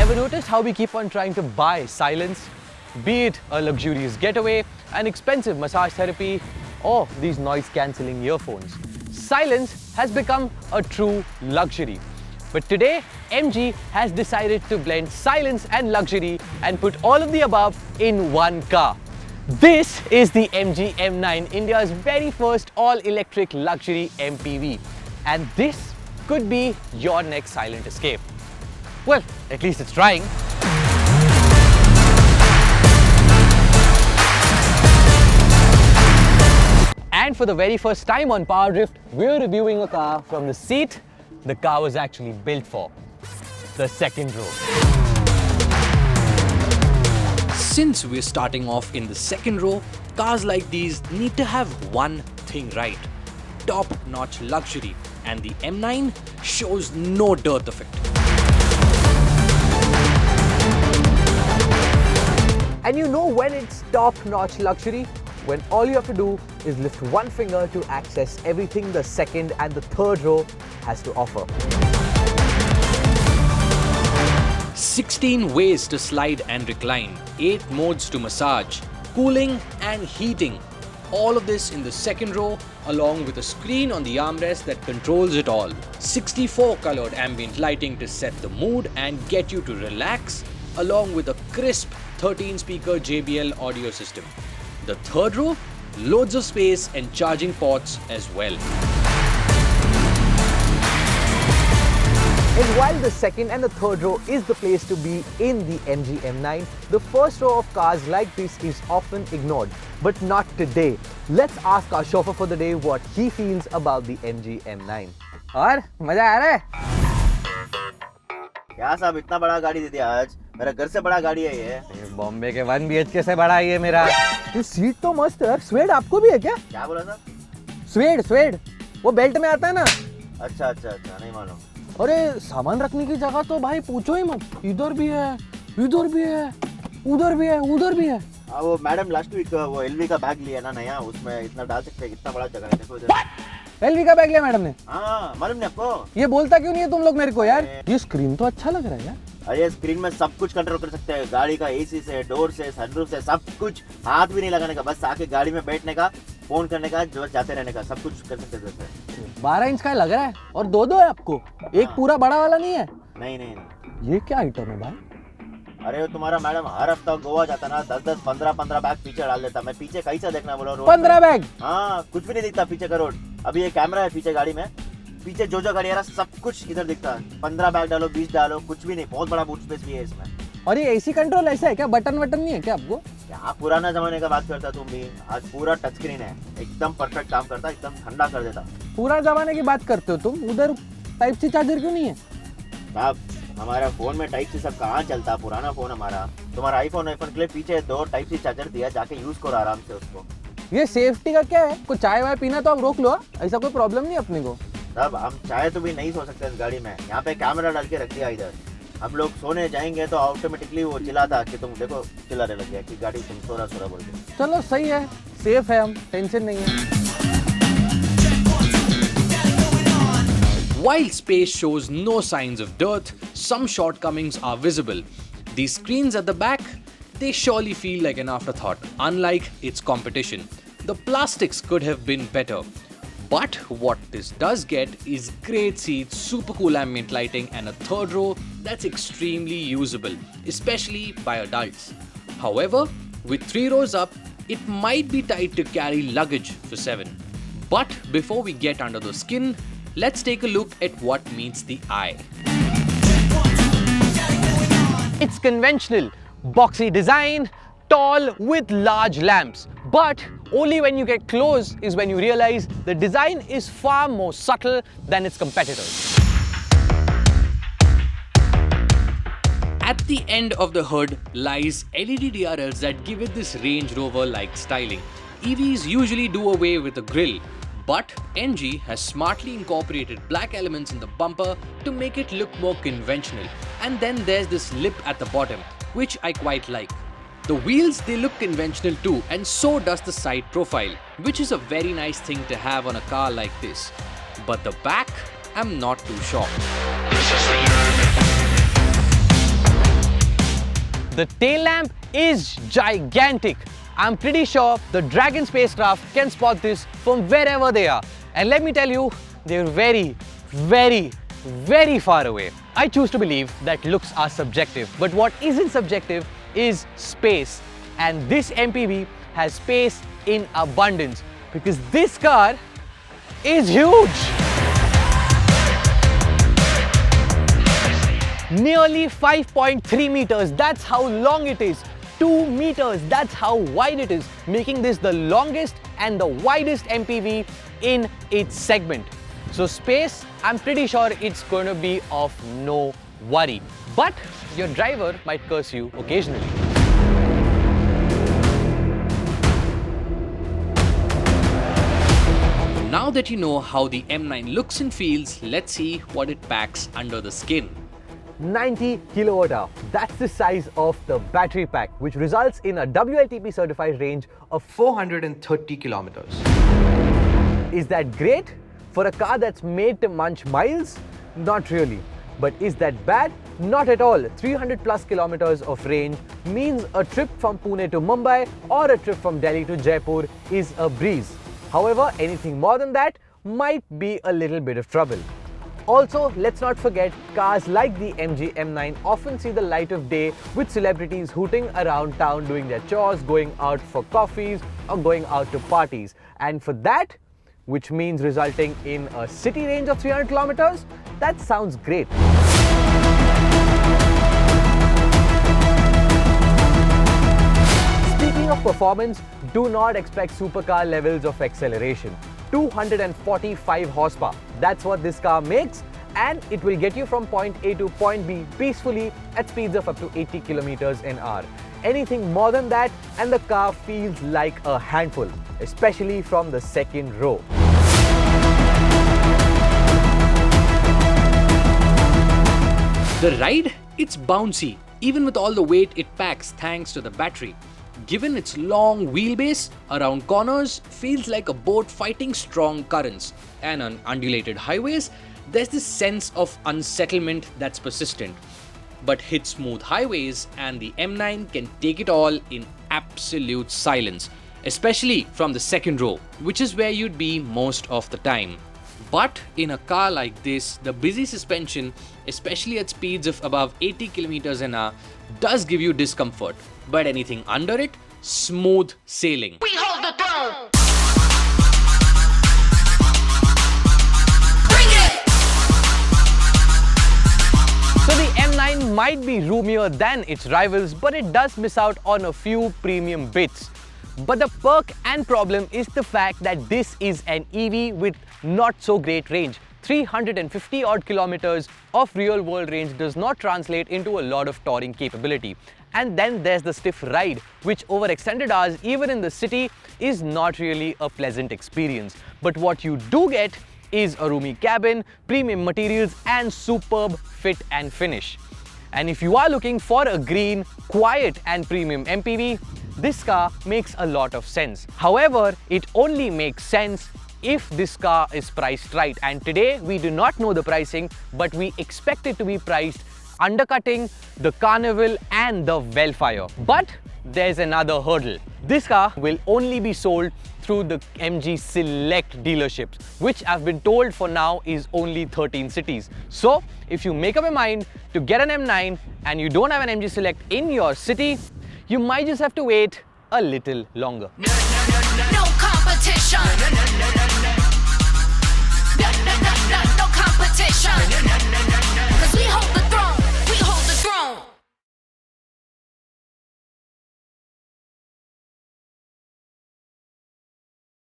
Ever noticed how we keep on trying to buy silence? Be it a luxurious getaway, an expensive massage therapy, or these noise-cancelling earphones. Silence has become a true luxury. But today, MG has decided to blend silence and luxury and put all of the above in one car. This is the MG M9, India's very first all-electric luxury MPV. And this could be your next silent escape. Well, at least it's trying. And for the very first time on PowerDrift, we're reviewing a car from the seat the car was actually built for, the second row. Since we're starting off in the second row, cars like these need to have one thing right: top-notch luxury, and the M9 shows no dearth of it. And you know when it's top-notch luxury? When all you have to do is lift one finger to access everything the second and the third row has to offer. 16 ways to slide and recline, 8 modes to massage, cooling and heating. All of this in the second row, along with a screen on the armrest that controls it all. 64 colored ambient lighting to set the mood and get you to relax, along with a crisp 13-speaker JBL audio system. The third row, loads of space and charging ports as well. And while the second and the third row is the place to be in the MG M9, the first row of cars like this is often ignored. But not today. Let's ask our chauffeur for the day what he feels about the MG M9. और मजा आ रहा है? क्या साहब इतना बड़ा गाड़ी दे दिया आज? मेरा घर से बड़ा गाड़ी है ये बॉम्बे के 1 BHK से बड़ा ये मेरा। ये सीट तो मस्त है यार। स्वेड आपको भी है क्या? क्या बोला सर? स्वेड वो बेल्ट में आता है ना। अच्छा नहीं मालूम। अरे सामान रखने की जगह तो भाई पूछो ही मत, इधर भी है, उधर भी है। वो मैडम लास्ट वीक वो एलवी का बैग लिया ना नया, उसमें इतना डाल सकते हैं, इतना बड़ा जगह है। देखो इधर एलवी का बैग लिया मैडम ने? हाँ, मालूम नहीं आपको? ये बोलता क्यों नहीं है तुम लोग मेरे को यार? ये स्क्रीन तो अच्छा लग रहा है यार। अरे स्क्रीन में सब कुछ कंट्रोल कर सकते हैं, गाड़ी का एसी से, डोर से, सनरूफ से, सब कुछ। हाथ भी नहीं लगाने का, बस आके गाड़ी में बैठने का, फोन करने का, जो जाते रहने का, सब कुछ कर सकते हैं। 12 इंच का लग रहा है और दो है आपको, एक पूरा बड़ा वाला नहीं है? नहीं। ये क्या आइटम है भाई? अरे तुम्हारा मैडम हर हफ्ता गोवा जाता ना, 10 15 बैग पीछे डाल देता। मैं पीछे कैसा देखना बोला रोड 15 बैग? हाँ, कुछ भी नहीं दिखता पीछे का रोड। अभी ये कैमरा है पीछे गाड़ी में, पीछे जो गाड़ी आ रहा सब कुछ इधर दिखता है। 15 बैग डालो, 20 डालो, कुछ भी नहीं। बहुत बड़ा बूट स्पेस भी है इसमें। और ये एसी कंट्रोल ऐसा है क्या? बटन नहीं है क्या आपको? क्या पुराना जमाने का बात करता तुम भी? आज पूरा टच स्क्रीन है, एकदम परफेक्ट काम करता, एकदम ठंडा कर देता। पूरा जमाने की बात करते हो तुम? उधर टाइप सी चार्जर क्यों नहीं है? साहब हमारा फोन में टाइप सी सब कहाँ चलता, पुराना फोन हमारा। तुम्हारा आईफोन के लिए पीछे 2 टाइप सी चार्जर दिया, जाके यूज करो आराम से उसको। ये सेफ्टी का क्या है? कुछ चाय वाय पीना तो आप रोक लो, ऐसा कोई प्रॉब्लम नहीं अपने को। तब हम चाहे तो भी नहीं सो सकते इस गाड़ी में। यहाँ पे कैमरा डाल के रख दिया इधर, हम लोग सोने जाएंगे तो ऑटोमेटिकली वो चिल्लाता कि तुम देखो, चिल्लाने लग गया कि गाड़ी तुम सोरा बोल के। चलो सही है, सेफ है, हम टेंशन नहीं है। While space shows no signs of dearth, some shortcomings are visible. These screens at the back, they surely feel like an afterthought, unlike its competition. The plastics could have been better. But what this does get is great seats, super cool ambient lighting, and a third row that's extremely usable, especially by adults. However, with 3 rows up, it might be tight to carry luggage for 7. But before we get under the skin, let's take a look at what meets the eye. It's conventional, boxy design, tall with large lamps. But only when you get close is when you realize the design is far more subtle than its competitors. At the end of the hood lies LED DRLs that give it this Range Rover-like styling. EVs usually do away with the grille, but MG has smartly incorporated black elements in the bumper to make it look more conventional. And then there's this lip at the bottom, which I quite like. The wheels, they look conventional too, and so does the side profile, which is a very nice thing to have on a car like this. But the back, I'm not too sure. The tail lamp is gigantic. I'm pretty sure the Dragon spacecraft can spot this from wherever they are. And let me tell you, they're very, very, very far away. I choose to believe that looks are subjective, but what isn't subjective is space. And this MPV has space in abundance because this car is huge. Nearly 5.3 meters, that's how long it is. 2 meters, that's how wide it is, making this the longest and the widest MPV in its segment. So space, I'm pretty sure it's going to be of no worry. But your driver might curse you occasionally. Now that you know how the M9 looks and feels, let's see what it packs under the skin. 90 kilowatt hour. That's the size of the battery pack, which results in a WLTP certified range of 430 kilometers. Is that great? For a car that's made to munch miles? Not really. But is that bad? Not at all. 300 plus kilometers of range means a trip from Pune to Mumbai or a trip from Delhi to Jaipur is a breeze. However, anything more than that might be a little bit of trouble. Also, let's not forget, cars like the MG M9 often see the light of day with celebrities hooting around town doing their chores, going out for coffees or going out to parties. And for that, which means resulting in a city range of 300 kilometers, that sounds great. Speaking of performance, do not expect supercar levels of acceleration. 245 horsepower. That's what this car makes, and it will get you from point A to point B peacefully at speeds of up to 80 kilometers an hour. Anything more than that and the car feels like a handful, especially from the second row. The ride? It's bouncy, even with all the weight it packs thanks to the battery. Given its long wheelbase, around corners feels like a boat fighting strong currents, and on undulated highways, there's this sense of unsettlement that's persistent. But hit smooth highways and the M9 can take it all in absolute silence, especially from the second row, which is where you'd be most of the time. But in a car like this, the busy suspension, especially at speeds of above 80 kilometers an hour, does give you discomfort. But anything under it, smooth sailing. We hold the throne. Bring it. So the M9 might be roomier than its rivals, but it does miss out on a few premium bits. But the perk and problem is the fact that this is an EV with not so great range. 350 odd kilometers of real world range does not translate into a lot of touring capability. And then there's the stiff ride, which over extended hours, even in the city, is not really a pleasant experience. But what you do get is a roomy cabin, premium materials and superb fit and finish. And if you are looking for a green, quiet and premium MPV, this car makes a lot of sense. However, it only makes sense if this car is priced right. And today we do not know the pricing, but we expect it to be priced undercutting the Carnival and the Vellfire. But there's another hurdle. This car will only be sold through the MG Select dealerships, which I've been told for now is only 13 cities. So if you make up your mind to get an M9 and you don't have an MG Select in your city, you might just have to wait a little longer. No competition.